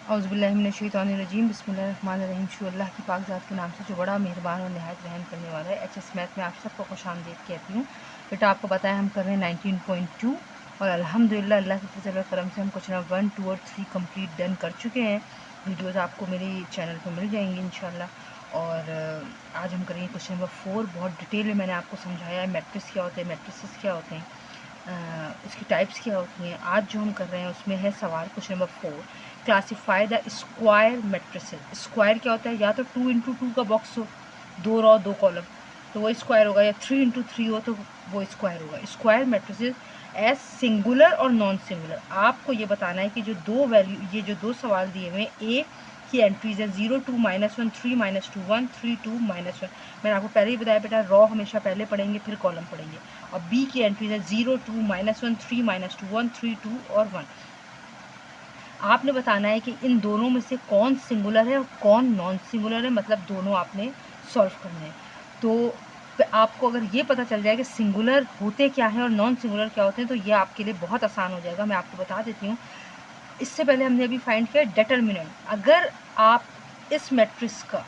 औज़ुबिल्लाहिमिनश्शैतानिर्रजीम बिस्मिल्लाहिर्रहमानिर्रहीम। शु अल्लाह की पाक ज़ात के नाम से जो बड़ा मेहरबान और नहायत रहम करने वाला है। एचएस मैथ में आप सबको खुशामदीद कहती हूँ। बेटा आपको बताया हम कर रहे हैं 19.2 और अल्हम्दुलिल्लाह अल्लाह के फज़ल और करम से हम क्वेश्चन नंबर 1, 2 और 3 कंप्लीट डन कर चुके हैं। वीडियोज़ आपको मेरे चैनल पर मिल जाएंगी इंशाल्लाह। और आज हम करेंगे क्वेश्चन नंबर 4। बहुत डिटेल में मैंने आपको समझाया है मैट्रिक्स क्या होते हैं, मैट्रिसेस क्या होते हैं, उसकी टाइप्स क्या होती हैं। आज जो हम कर रहे हैं उसमें है सवाल question number 4, classify the square matrices. Square क्या होता है? या तो 2 इंटू 2 का बॉक्स हो, 2 रो 2 कॉलम, तो वो स्क्वायर होगा, या 3 इंटू 3 हो तो वो स्क्वायर होगा। स्क्वायर मैट्रिसेस एज सिंगुलर और नॉन सिंगुलर। आपको ये बताना है कि जो दो वैल्यू, ये जो दो सवाल दिए हुए हैं, ए की एंट्रीज है 0, 2, -1, 3, -2, 1, 3, 2, -1। मैंने आपको पहले ही बताया बेटा रॉ हमेशा पहले पढ़ेंगे फिर कॉलम पढ़ेंगे। और बी की एंट्रीज है 0, 2, -1, 3, -2, 1, 3, 2 और 1। आपने बताना है कि इन दोनों में से कौन सिंगुलर है और कौन नॉन सिंगुलर है, मतलब दोनों आपने सॉल्व करने हैं। तो आपको अगर ये पता चल जाए कि सिंगुलर होते क्या हैं और नॉन सिंगुलर क्या होते हैं तो ये आपके लिए बहुत आसान हो जाएगा। मैं आपको बता देती हूँ। इससे पहले हमने अभी फाइंड किया डेटर्मिनेंट। अगर आप इस मैट्रिक्स का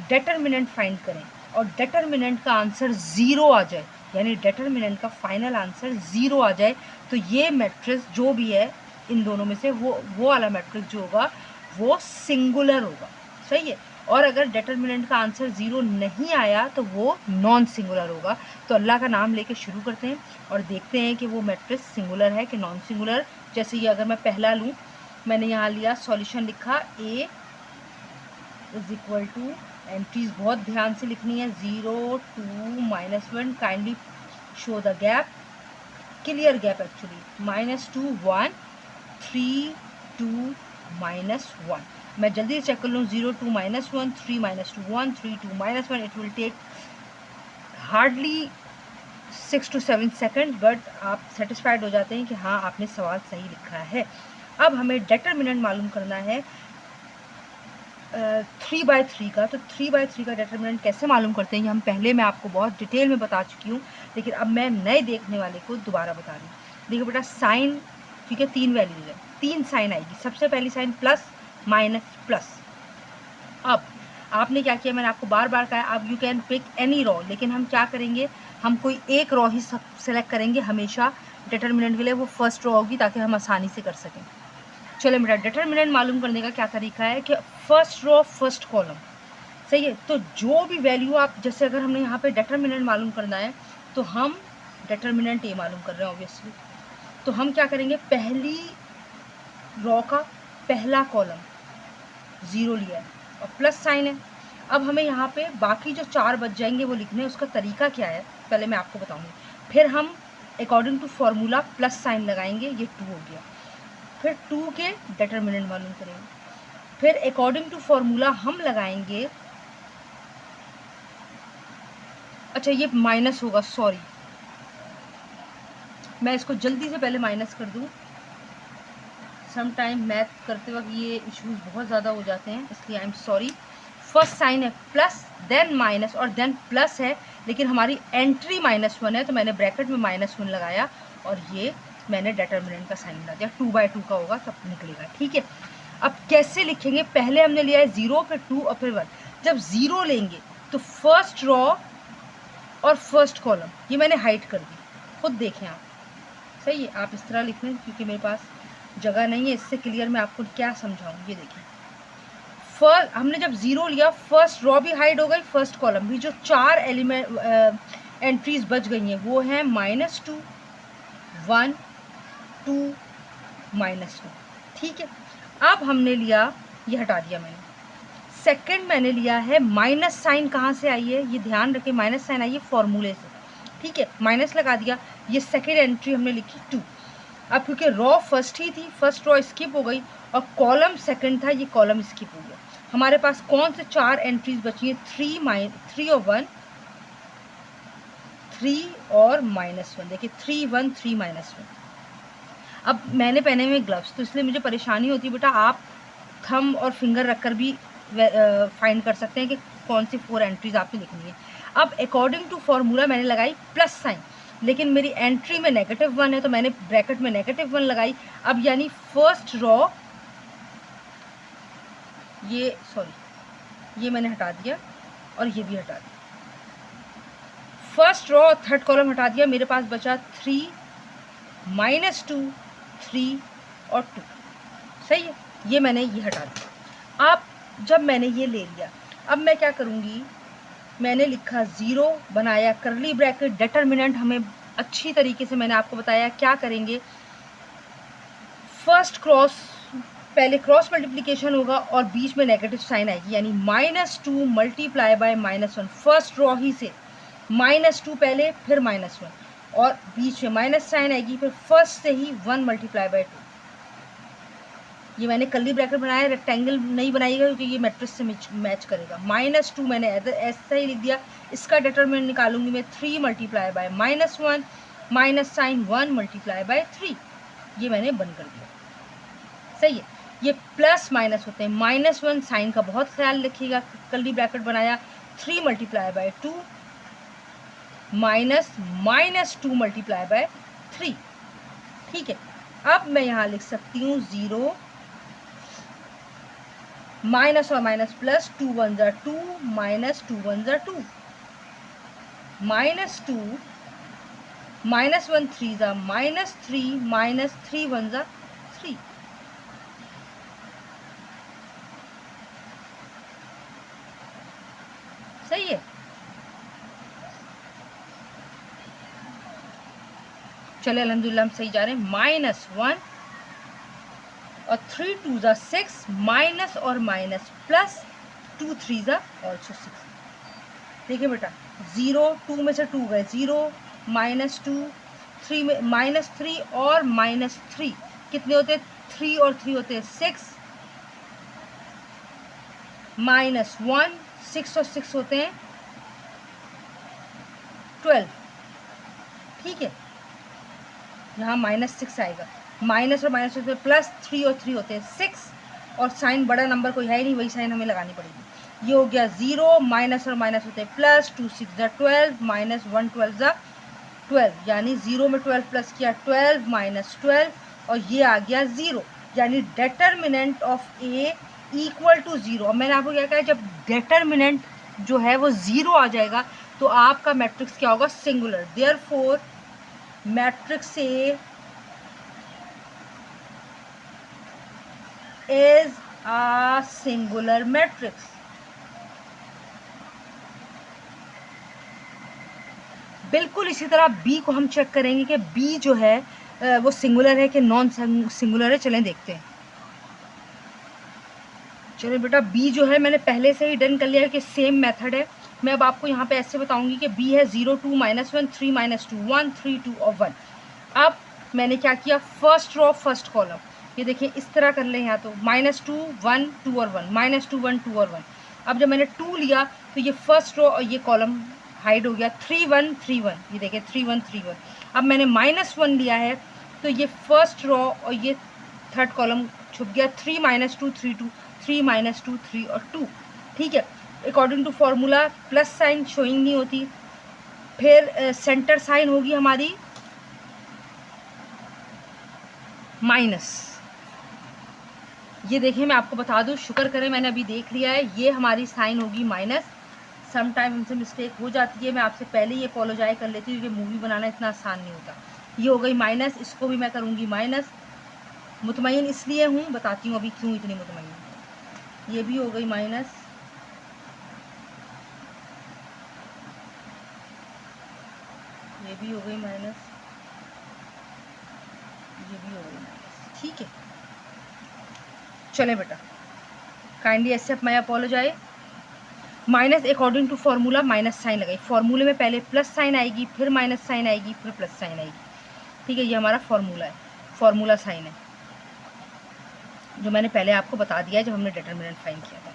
डेटर्मिनेंट फाइंड करें और डेटर्मिनेंट का आंसर 0 आ जाए, यानी डेटर्मिनेंट का फाइनल आंसर 0 आ जाए, तो ये मैट्रिक्स जो भी है इन दोनों में से वो वाला मैट्रिक्स जो होगा वो सिंगुलर होगा। सही है। और अगर डेटर्मिनेंट का आंसर 0 नहीं आया तो वो नॉन सिंगुलर होगा। तो अल्लाह का नाम लेके शुरू करते हैं और देखते हैं कि वो मैट्रिक्स सिंगुलर है कि नॉन सिंगुलर। जैसे ये अगर मैं पहला लूँ, मैंने यहाँ लिया सॉल्यूशन लिखा ए इज इक्वल टू, एंट्रीज बहुत ध्यान से लिखनी है, 0, 2, -1, kindly show the gap, clear gap actually, -2, 1, 3, 2, -1। मैं जल्दी चेक कर लूँ, 0, 2, -1, 3, -2, 1, 3, 2, -1। It will take hardly 6 to 7 second, but आप सेटिस्फाइड हो जाते हैं कि हाँ आपने सवाल सही लिखा है। अब हमें डेटर्मिनेंट मालूम करना है 3/3 का। तो 3/3 का डिटरमिनेंट कैसे मालूम करते हैं, ये हम पहले मैं आपको बहुत डिटेल में बता चुकी हूँ, लेकिन अब मैं नए देखने वाले को दोबारा बता रही हूँ। देखो बेटा साइन, ठीक है, 3 वैल्यूज है, 3 साइन आएगी। सबसे पहली साइन प्लस, माइनस, प्लस। अब आपने क्या किया, मैंने आपको बार बार कहा अब you can pick any row, लेकिन हम क्या करेंगे, हम कोई एक रॉ ही सेलेक्ट करेंगे हमेशा डिटरमिनेंट के लिए, वो फर्स्ट रॉ होगी ताकि हम आसानी से कर सकें। चलो बेटा डिटरमिनेंट मालूम करने का क्या तरीका है कि फर्स्ट रो फर्स्ट कॉलम। सही है। तो जो भी वैल्यू आप, जैसे अगर हमने यहाँ पे डिटरमिनेंट मालूम करना है तो हम डिटरमिनेंट ए मालूम कर रहे हैं ऑब्वियसली, तो हम क्या करेंगे, पहली रो का पहला कॉलम 0 लिया है और प्लस साइन है। अब हमें यहाँ पे बाकी जो 4 बच जाएंगे वो लिखने हैं। उसका तरीका क्या है पहले मैं आपको बताऊँगी, फिर हम according to formula plus sign लगाएंगे, ये 2 हो गया। फिर 2 के डिटरमिनेंट मालूम करेंगे, फिर अकॉर्डिंग टू फॉर्मूला हम लगाएंगे, अच्छा ये माइनस होगा, सॉरी मैं इसको जल्दी से पहले माइनस कर दूं। सम टाइम मैथ करते वक्त ये इश्यूज बहुत ज़्यादा हो जाते हैं, इसलिए I am sorry. First sign है प्लस, देन माइनस और देन प्लस है, लेकिन हमारी एंट्री -1 है तो मैंने ब्रैकेट में -1 लगाया और ये मैंने डिटरमिनेंट का साइन लगा दिया। 2/2 का होगा तब निकलेगा, ठीक है। अब कैसे लिखेंगे, पहले हमने लिया है 0, फिर 2 और फिर 1। जब 0 लेंगे तो फर्स्ट रॉ और फर्स्ट कॉलम ये मैंने हाइड कर दी, खुद देखें आप। सही है, आप इस तरह लिख लें क्योंकि मेरे पास जगह नहीं है, इससे क्लियर मैं आपको क्या समझाऊँ। ये देखिए, फर्स्ट हमने जब 0 लिया, फर्स्ट रॉ भी हाइड हो गई, फर्स्ट कॉलम भी। जो 4 एलिमेंट एंट्रीज बच गई हैं वो हैं -2, 1, 2, -2, ठीक है। अब हमने लिया, ये हटा दिया मैंने, सेकंड मैंने लिया है माइनस साइन। कहाँ से आई है ये ध्यान रखें, माइनस साइन आई है फॉर्मूले से, ठीक है, माइनस लगा दिया। ये सेकंड एंट्री हमने लिखी 2। अब क्योंकि रॉ फर्स्ट ही थी, फर्स्ट रॉ स्किप हो गई और कॉलम सेकंड था, ये कॉलम स्किप हो गया। हमारे पास कौन से 4 एंट्रीज बची हैं, 3 और 1, 3 और -1। देखिए 3, 1, 3, -1। अब मैंने पहने हुए ग्लव्स तो इसलिए मुझे परेशानी होती है बेटा, आप थंब और फिंगर रखकर भी फाइंड कर सकते हैं कि कौन सी 4 एंट्रीज आपने लिखनी है। अब अकॉर्डिंग टू फॉर्मूला मैंने लगाई प्लस साइन, लेकिन मेरी एंट्री में -1 है तो मैंने ब्रैकेट में -1 लगाई। अब यानी फर्स्ट रॉ ये सॉरी ये मैंने हटा दिया और ये भी हटा दिया। फर्स्ट रो थर्ड कॉलम हटा दिया, मेरे पास बचा 3 -2 3 और 2। सही है, ये मैंने ये हटा दिया। अब जब मैंने ये ले लिया, अब मैं क्या करूँगी, मैंने लिखा 0, बनाया करली ब्रैकेट, डिटरमिनेंट हमें अच्छी तरीके से मैंने आपको बताया क्या करेंगे। फर्स्ट क्रॉस, पहले क्रॉस मल्टीप्लिकेशन होगा और बीच में नेगेटिव साइन आएगी, यानी -2 मल्टीप्लाई बाय -1। फर्स्ट रो ही से -2 पहले, फिर -1 और बीच में माइनस साइन आएगी, फिर फर्स्ट से ही 1 मल्टीप्लाई बाय 2। ये मैंने कर्ली ब्रैकेट बनाया, रेक्टेंगल नहीं बनाइएगा क्योंकि ये मैट्रिक्स से मैच करेगा। -2 मैंने ऐसा ही लिख दिया। इसका डिटरमिनेंट निकालूंगी मैं 3 multiply by -1 minus sign 1 multiply by 3। ये मैंने बंद कर दिया। सही है, ये प्लस माइनस होते हैं। -1 साइन का बहुत ख्याल रखिएगा। कर्ली ब्रैकेट बनाया 3 मल्टीप्लाई बाय 2 -2 मल्टीप्लाई बाय 3। ठीक है, अब मैं यहाँ लिख सकती हूँ 0 माइनस और माइनस प्लस, 2 1 ज़ा 2 -2 1 ज़ा 2 -2 -1 3 ज़ा -3 -3 1 ज़ा 3। सही है, चले अल्हम्दुलिल्लाह हम सही जा रहे हैं। -1 और 3 2 ज़ा 6 माइनस और माइनस प्लस 2 3 ज़ा ऑल्सो 6। देखिए बेटा, 0 2 में से 2 गए 0 -2 3 में -3 और -3 कितने होते हैं? 3 और 3 होते हैं 6 -1 6 और 6 होते हैं 12। ठीक है, यहाँ -6 आएगा, माइनस और माइनस होते हैं प्लस, 3 और 3 होते हैं 6 और साइन बड़ा नंबर कोई है ही नहीं, वही साइन हमें लगानी पड़ेगी। ये हो गया 0 माइनस और माइनस होते हैं प्लस, 2 6 ज़ा 12 -1 12 ज़ा 12, यानी 0 में 12 प्लस किया 12 -12 और ये आ गया 0, यानी determinant of A equal to 0। अब मैंने आपको क्या कहा, जब डिटरमिनेंट जो है वो 0 आ जाएगा तो आपका मैट्रिक्स क्या होगा? Singular. Therefore matrix A is a singular matrix। बिल्कुल इसी तरह बी को हम चेक करेंगे कि बी जो है वो सिंगुलर है कि नॉन सिंगुलर है। चलें देखते हैं। चलें बेटा, बी जो है मैंने पहले से ही डन कर लिया है कि सेम मेथड है। मैं अब आपको यहाँ पे ऐसे बताऊंगी कि बी है 0 2 -1 3 -2 1 3 2 और 1। अब मैंने क्या किया, फर्स्ट रो फर्स्ट कॉलम, ये देखिए इस तरह कर लें। यहाँ तो -2 1 2 और 1 -2 1 2 और 1। अब जब मैंने 2 लिया तो ये फर्स्ट रो और ये कॉलम हाइड हो गया, 3 1 3 1, ये देखिए 3 1 3 1। अब मैंने -1 लिया है तो ये फर्स्ट रो और ये थर्ड कॉलम छुप गया, 3 -2 3 2 3 -2 3 और 2। ठीक है, according to formula plus sign showing नहीं होती, फिर सेंटर साइन होगी हमारी माइनस। ये देखिए मैं आपको बता दूं, शुक्र करें मैंने अभी देख लिया है, ये हमारी साइन होगी माइनस। सम टाइम हमसे मिस्टेक हो जाती है, मैं आपसे पहले ही अपोलोजाइज कर लेती हूँ क्योंकि मूवी बनाना इतना आसान नहीं होता। ये हो गई माइनस, इसको भी मैं करूँगी माइनस। मुतमईन इसलिए हूँ, बताती हूँ अभी क्यों इतनी मुतमईन। ये भी हो गई माइनस, ये भी हो गई माइनस, ये भी हो गई माइनस। ठीक है, चले बेटा, kindly accept my apologise. Minus according to formula minus sign लगाई, फार्मूले में पहले प्लस साइन आएगी, फिर माइनस साइन आएगी, फिर प्लस साइन आएगी। ठीक है, ये हमारा फार्मूला है, फार्मूला साइन है जो मैंने पहले आपको बता दिया है जब हमने डिटरमिनेंट फाइंड किया था।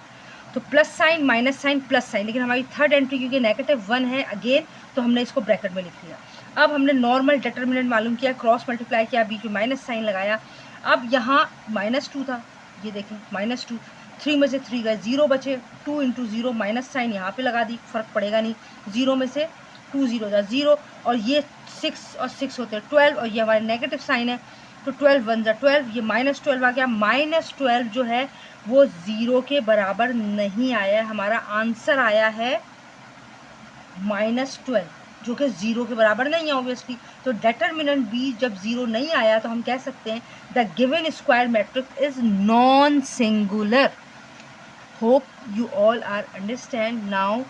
तो plus sign minus sign plus sign, लेकिन हमारी थर्ड एंट्री क्योंकि -1 है अगेन, तो हमने इसको ब्रैकेट में लिख लिया। अब हमने नॉर्मल डिटरमिनेंट मालूम किया, क्रॉस मल्टीप्लाई किया, बीच में माइनस साइन लगाया। अब यहाँ -2 था, ये देखें -2, 3 में से 3 गए 0 बचे, 2 × 0 माइनस साइन यहाँ पे लगा दी, फ़र्क पड़ेगा नहीं। 0 में से 2 0 0 और ये 6 और 6 होते हैं 12 और ये हमारे नेगेटिव साइन है। तो 12 वन ज़ा 12, ये -12 आ गया। -12 जो है वो 0 के बराबर नहीं आया है, हमारा आंसर आया है -12, जो कि 0 के बराबर नहीं है ऑब्वियसली। तो डिटर्मिनेंट बी जब 0 नहीं आया तो हम कह सकते हैं the given square matrix is non singular. Hope you all are understand now.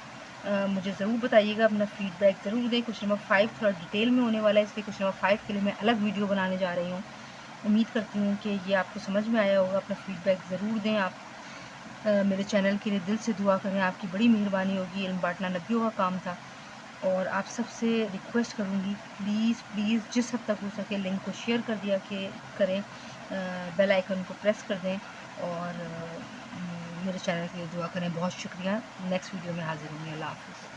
मुझे ज़रूर बताइएगा, अपना फीडबैक ज़रूर दें। क्वेश्चन नंबर 5 थोड़ा डिटेल में होने वाला है, इसलिए क्वेश्चन नंबर 5 के लिए मैं अलग वीडियो बनाने जा रही हूँ। उम्मीद करती हूँ कि ये आपको समझ में आया होगा। अपना फीडबैक ज़रूर दें। आप मेरे चैनल के लिए दिल से दुआ करें, आपकी बड़ी मेहरबानी होगी। इल्म बांटना नबियों का काम था। और आप सबसे रिक्वेस्ट करूँगी, प्लीज़ प्लीज़ जिस हद तक हो सके लिंक को शेयर कर दिया कि करें, बेल आइकन को प्रेस कर दें और मेरे चैनल के लिए दुआ करें। बहुत शुक्रिया। नेक्स्ट वीडियो में हाजिर होंगे। अल्लाह हाफ़िज़।